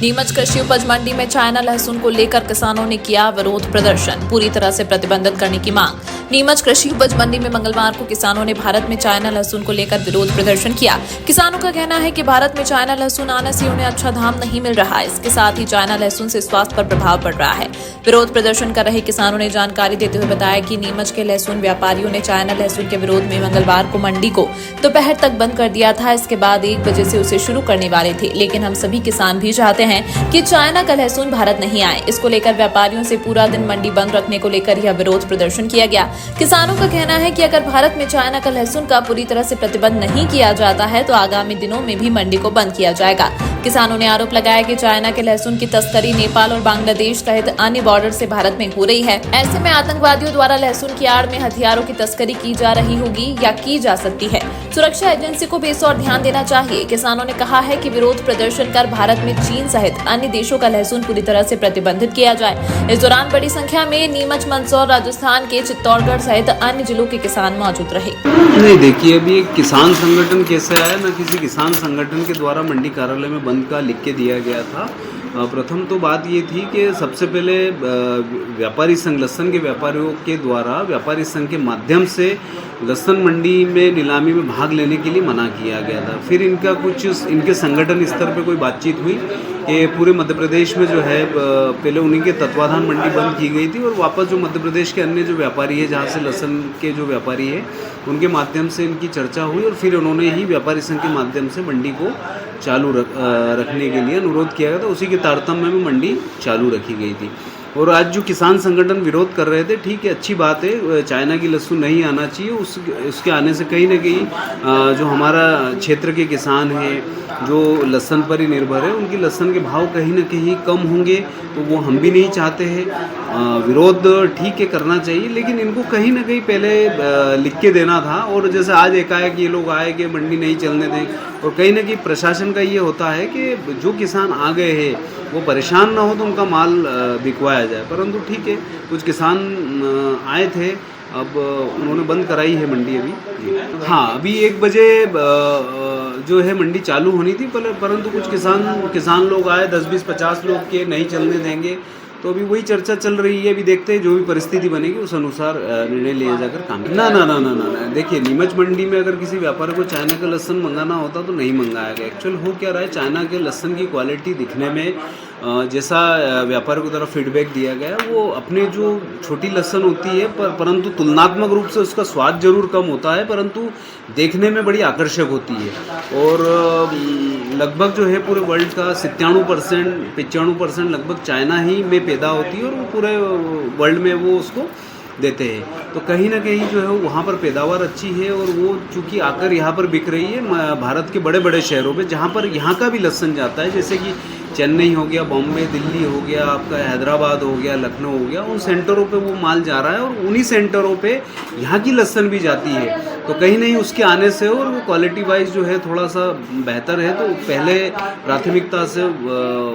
नीमच कृषि उपज मंडी में चाइना लहसुन को लेकर किसानों ने किया विरोध प्रदर्शन, पूरी तरह से प्रतिबंधित करने की मांग। नीमच कृषि उपज मंडी में मंगलवार को किसानों ने भारत में चाइना लहसुन को लेकर विरोध प्रदर्शन किया। किसानों का कहना है कि भारत में चाइना लहसुन आने से उन्हें अच्छा दाम नहीं मिल रहा है। इसके साथ ही चाइना लहसुन से स्वास्थ्य पर प्रभाव पड़ रहा है। विरोध प्रदर्शन कर रहे किसानों ने जानकारी देते हुए बताया कि नीमच के लहसुन व्यापारियों ने चाइना लहसुन के विरोध में मंगलवार को मंडी को दोपहर तक बंद कर दिया था। इसके बाद 1 बजे से उसे शुरू करने वाले थे, लेकिन हम सभी किसान भी चाहते हैं कि चाइना का लहसुन भारत नहीं आए। इसको लेकर व्यापारियों से पूरा दिन मंडी बंद रखने को लेकर यह विरोध प्रदर्शन किया गया। किसानों का कहना है कि अगर भारत में चाइना का लहसुन का पूरी तरह से प्रतिबंध नहीं किया जाता है तो आगामी दिनों में भी मंडी को बंद किया जाएगा। किसानों ने आरोप लगाया कि चाइना के लहसुन की तस्करी नेपाल और बांग्लादेश सहित अन्य बॉर्डर से भारत में हो रही है। ऐसे में आतंकवादियों द्वारा लहसुन की आड़ में हथियारों की तस्करी की जा रही होगी या की जा सकती है। सुरक्षा एजेंसी को भी इस ओर ध्यान देना चाहिए। किसानों ने कहा है कि विरोध प्रदर्शन कर भारत में चीन सहित अन्य देशों का लहसुन पूरी तरह से प्रतिबंधित किया जाए। इस दौरान बड़ी संख्या में नीमच, मंदसौर, राजस्थान के चित्तौड़गढ़ सहित अन्य जिलों के किसान मौजूद रहे। नहीं, देखिए, अभी एक किसान संगठन कैसे आया ना, किसी किसान संगठन के द्वारा मंडी कार्यालय में बंद का लिख के दिया गया था। प्रथम तो बात ये थी कि सबसे पहले व्यापारी संघ, लहसुन के व्यापारियों के द्वारा व्यापारी संघ के माध्यम से लहसुन मंडी में नीलामी में भाग लेने के लिए मना किया गया था। फिर इनके संगठन स्तर पे कोई बातचीत हुई कि पूरे मध्य प्रदेश में जो है पहले उन्हीं के तत्वाधान मंडी बंद की गई थी और वापस जो मध्य प्रदेश के अन्य जो व्यापारी है, जहाँ से लहसुन के जो व्यापारी है, उनके माध्यम से इनकी चर्चा हुई और फिर उन्होंने ही व्यापारी संघ के माध्यम से मंडी को चालू रखने के लिए अनुरोध किया गया था। उसी के तारतम्य में मंडी चालू रखी गई थी। और आज जो किसान संगठन विरोध कर रहे थे, ठीक है, अच्छी बात है, चाइना की लहसुन नहीं आना चाहिए। उसके आने से कहीं ना कहीं जो हमारा क्षेत्र के किसान हैं, जो लहसुन पर ही निर्भर है, उनकी लहसुन के भाव कहीं ना कहीं कम होंगे, तो वो हम भी नहीं चाहते हैं। विरोध ठीक है, करना चाहिए, लेकिन इनको कहीं ना कहीं पहले लिख के देना था। और जैसे आज एकाएक ये लोग आए कि मंडी नहीं चलने दें, और कहीं ना कहीं प्रशासन का ये होता है कि जो किसान आ गए हैं वो परेशान ना हो तो उनका माल बिकवाया जाए। परंतु ठीक है, कुछ किसान आए थे, अब उन्होंने बंद कराई है मंडी अभी। हाँ, अभी 1 बजे जो है मंडी चालू होनी थी, परंतु कुछ किसान लोग आए, 10, 20, 50 लोग के नहीं चलने देंगे, तो अभी वही चर्चा चल रही है। अभी देखते हैं, जो भी परिस्थिति बनेगी उस अनुसार निर्णय लिया जाकर काम। ना, देखिए, नीमच मंडी में अगर किसी व्यापारी को चाइना का लहसुन मंगाना होता तो नहीं मंगाया गया। एक्चुअल हो क्या रहा है, चाइना के लहसुन की क्वालिटी दिखने में जैसा व्यापारी को तरफ फीडबैक दिया गया, वो अपने जो छोटी लहसुन होती है परंतु तुलनात्मक रूप से उसका स्वाद जरूर कम होता है, परंतु देखने में बड़ी आकर्षक होती है। और लगभग जो है पूरे वर्ल्ड का 95% लगभग चाइना ही में पैदा होती है और वो पूरे वर्ल्ड में वो उसको देते हैं। तो कहीं ना कहीं जो है वहाँ पर पैदावार अच्छी है और वो चूँकि आकर यहाँ पर बिक रही है भारत के बड़े बड़े शहरों में, जहाँ पर यहाँ का भी लहसुन जाता है, जैसे कि चेन्नई हो गया, बॉम्बे, दिल्ली हो गया, आपका हैदराबाद हो गया, लखनऊ हो गया, उन सेंटरों पे वो माल जा रहा है और उन्हीं सेंटरों पे यहाँ की लहसुन भी जाती है। तो कहीं नहीं उसके आने से और वो क्वालिटी वाइज जो है थोड़ा सा बेहतर है, तो पहले प्राथमिकता से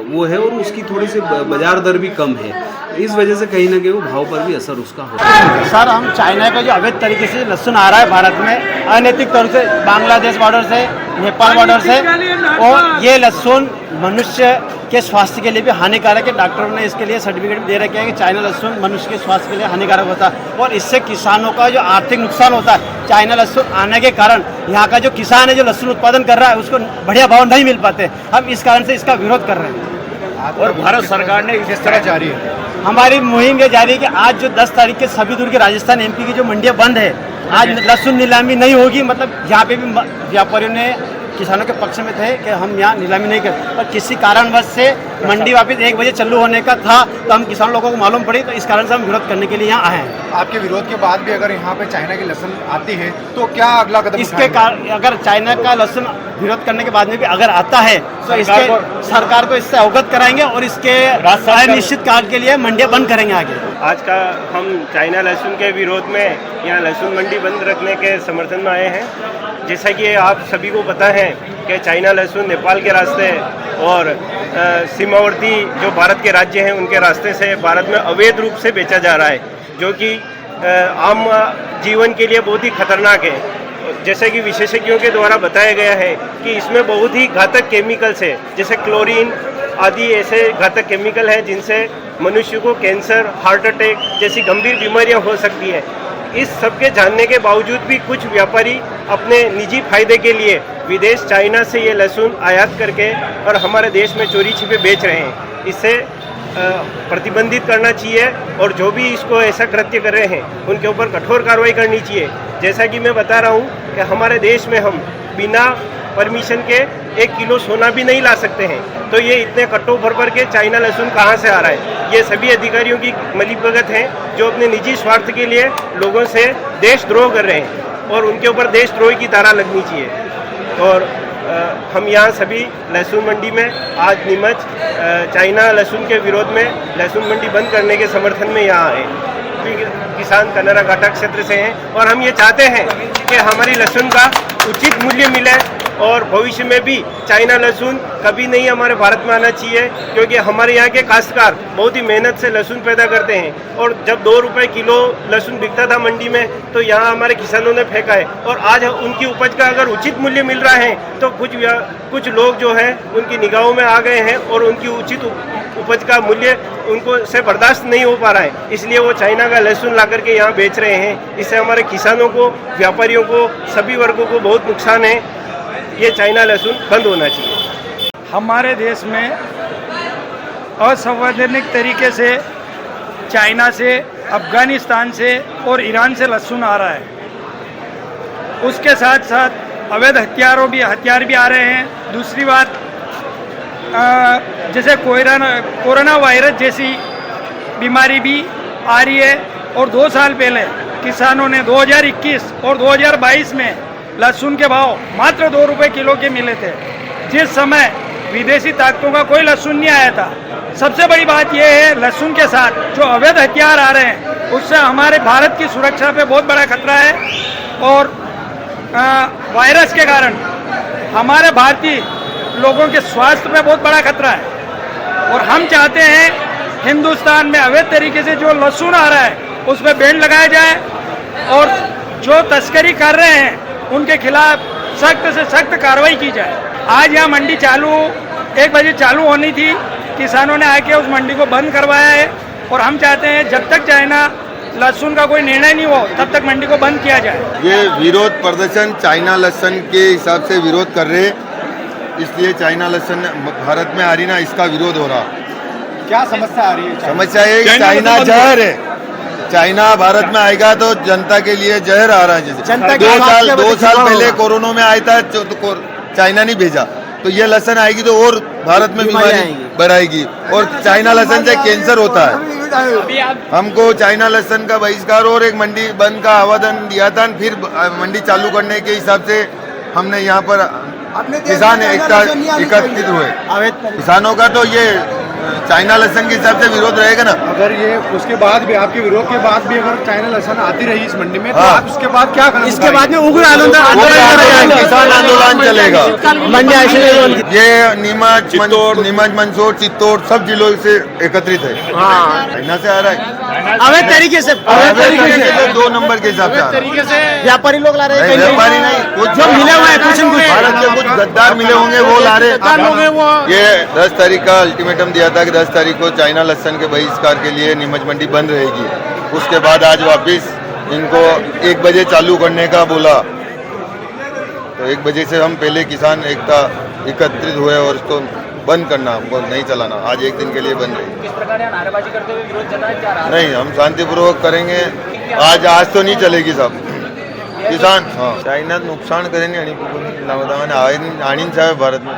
वो है और उसकी थोड़ी सी बाजार दर भी कम है। इस वजह से कहीं ना कहीं वो भाव पर भी असर उसका होता है। सर, हम चाइना का जो अवैध तरीके से लहसुन आ रहा है भारत में, अनैतिक तौर से बांग्लादेश बॉर्डर से, नेपाल बॉर्डर से, और ये लहसुन मनुष्य के स्वास्थ्य के लिए भी हानिकारक है। डॉक्टरों ने इसके लिए सर्टिफिकेट भी दे रखे हैं कि चाइना लहसुन मनुष्य के स्वास्थ्य के लिए हानिकारक होता है और इससे किसानों का जो आर्थिक नुकसान होता है। चाइना लहसुन आने के कारण यहाँ का जो किसान है, जो लहसुन उत्पादन कर रहा है, उसको बढ़िया भाव नहीं मिल पाते। हम इस कारण से इसका विरोध कर रहे हैं और भारत सरकार ने किस तरह जारी है? हमारी मुहिम ये जारी है कि आज जो 10 तारीख के सभी दूर के राजस्थान, MP की जो मंडियाँ बंद है, आज लहसुन नीलामी नहीं होगी। मतलब यहाँ पे भी व्यापारियों ने किसानों के पक्ष में थे कि हम यहाँ नीलामी नहीं करते, और किसी कारणवश से मंडी वापस 1 बजे चालू होने का था, तो हम किसान लोगों को मालूम पड़ी, तो इस कारण से हम विरोध करने के लिए यहाँ आए हैं। आपके विरोध के बाद भी अगर यहाँ पे चाइना की लहसुन आती है तो क्या अगला कदम इसके कारण अगर चाइना का लहसुन विरोध करने के बाद में भी अगर आता है तो इसके सरकार को इससे अवगत कराएंगे और इसके निश्चित काल के लिए मंडियाँ बंद करेंगे आगे। आज का हम चाइना लहसुन के विरोध में यहाँ लहसुन मंडी बंद रखने के समर्थन में आए हैं। जैसा कि आप सभी को पता है कि चाइना लहसुन नेपाल के रास्ते और सीमावर्ती जो भारत के राज्य हैं उनके रास्ते से भारत में अवैध रूप से बेचा जा रहा है, जो कि आम जीवन के लिए बहुत ही खतरनाक है। जैसे कि विशेषज्ञों के द्वारा बताया गया है कि इसमें बहुत ही घातक केमिकल्स है, जैसे क्लोरीन, आदि ऐसे घातक केमिकल हैं जिनसे मनुष्य को कैंसर, हार्ट अटैक जैसी गंभीर बीमारियां हो सकती है। इस सब के जानने के बावजूद भी कुछ व्यापारी अपने निजी फायदे के लिए विदेश चाइना से ये लहसुन आयात करके और हमारे देश में चोरी छिपे बेच रहे हैं। इससे प्रतिबंधित करना चाहिए और जो भी इसको ऐसा कृत्य कर रहे हैं उनके ऊपर कठोर कार्रवाई करनी चाहिए। जैसा कि मैं बता रहा हूँ कि हमारे देश में हम बिना परमिशन के 1 किलो सोना भी नहीं ला सकते हैं, तो ये इतने कट्टों भर के चाइना लहसुन कहाँ से आ रहा है? ये सभी अधिकारियों की मिलीभगत है जो अपने निजी स्वार्थ के लिए लोगों से देशद्रोह कर रहे हैं और उनके ऊपर देशद्रोह की धारा लगनी चाहिए। और हम यहाँ सभी लहसुन मंडी में आज नीमच चाइना लहसुन के विरोध में लहसुन मंडी बंद करने के समर्थन में यहाँ आए। किसान कनरा घाटा क्षेत्र से हैं और हम ये चाहते हैं कि हमारी लहसुन का उचित मूल्य मिले और भविष्य में भी चाइना लहसुन कभी नहीं हमारे भारत में आना चाहिए, क्योंकि हमारे यहाँ के काश्तकार बहुत ही मेहनत से लहसुन पैदा करते हैं और जब 2 रुपए किलो लहसुन बिकता था मंडी में तो यहाँ हमारे किसानों ने फेंका है और आज उनकी उपज का अगर उचित मूल्य मिल रहा है तो कुछ लोग जो है उनकी निगाहों में आ गए हैं और उनकी उचित उपज का मूल्य उनको से बर्दाश्त नहीं हो पा रहा है, इसलिए वो चाइना का लहसुन ला करके यहाँ बेच रहे हैं। इससे हमारे किसानों को, व्यापारियों को, सभी वर्गों को बहुत नुकसान है। ये चाइना लहसुन बंद होना चाहिए। हमारे देश में असंवैधानिक तरीके से चाइना से, अफगानिस्तान से और ईरान से लहसुन आ रहा है। उसके साथ साथ अवैध हथियार भी आ रहे हैं। दूसरी बात, जैसे कोरोना वायरस जैसी बीमारी भी आ रही है और 2 साल पहले किसानों ने 2021 और 2022 में लहसुन के भाव मात्र 2 रुपए किलो के मिले थे, जिस समय विदेशी ताकतों का कोई लहसुन नहीं आया था। सबसे बड़ी बात यह है, लहसुन के साथ जो अवैध हथियार आ रहे हैं उससे हमारे भारत की सुरक्षा पे बहुत बड़ा खतरा है और वायरस के कारण हमारे भारतीय लोगों के स्वास्थ्य पे बहुत बड़ा खतरा है। और हम चाहते हैं हिंदुस्तान में अवैध तरीके से जो लहसुन आ रहा है उस पर बैन लगाया जाए और जो तस्करी कर रहे हैं उनके खिलाफ सख्त से सख्त कार्रवाई की जाए। आज यहाँ मंडी 1 बजे चालू होनी थी, किसानों ने आके उस मंडी को बंद करवाया है और हम चाहते हैं जब तक चाइना लहसुन का कोई निर्णय नहीं हो तब तक मंडी को बंद किया जाए। ये विरोध प्रदर्शन चाइना लहसुन के हिसाब से विरोध कर रहे, इसलिए चाइना लहसुन भारत में आ रही ना, इसका विरोध हो रहा। क्या समस्या आ रही है? समस्या है कि चाइना जहर है। चाइना भारत में आएगा तो जनता के लिए जहर आ रहा है। जैसे 2 साल पहले कोरोना में आया था तो चाइना नहीं भेजा, तो ये लहसुन आएगी तो और भारत में बीमारी बढ़ाएगी और चाइना लहसुन से कैंसर होता है। हमको चाइना लहसुन का बहिष्कार और एक मंडी बंद का आवेदन दिया था, फिर मंडी चालू करने के हिसाब से हमने यहाँ पर किसान एकत्रित हुए। किसानों का तो ये चाइना लहसुन के हिसाब से विरोध रहेगा ना। अगर ये उसके बाद भी, आपके विरोध के बाद भी अगर चाइना लहसुन आती रही इस मंडी में तो आप इसके बाद क्या करेंगे? इसके बाद में उग्र आंदोलन, किसान आंदोलन चलेगा। ये नीमच, मंदसौर, चित्तौड़ सब जिलों से एकत्रित है। चाइना से आ रहा है अवैध तरीके से 2 नंबर के हिसाब से व्यापारी लोग ला रहे हैं। व्यापारी नहीं, कुछ जो मिले हुए हैं, कुछ भारत के कुछ गद्दार मिले होंगे वो ला रहे। ये 10 तारीख का अल्टीमेटम दिया था कि 10 तारीख को चाइना लहसुन के बहिष्कार के लिए नीमच मंडी बंद रहेगी। उसके बाद आज वापिस इनको 1 बजे चालू करने का बोला, तो 1 बजे से हम पहले किसान एकता एकत्रित हुए और इसको बंद करना, हमको नहीं चलाना। आज 1 दिन के लिए बंद रहेगी। किस प्रकार नारेबाजी करते हुए विरोध जताया जा रहा है? नहीं, हम शांतिपूर्वक करेंगे। आज तो नहीं चलेगी सब किसान। हाँ, चाइना नुकसान करेंगे आणि आणीन साहेब भारत में।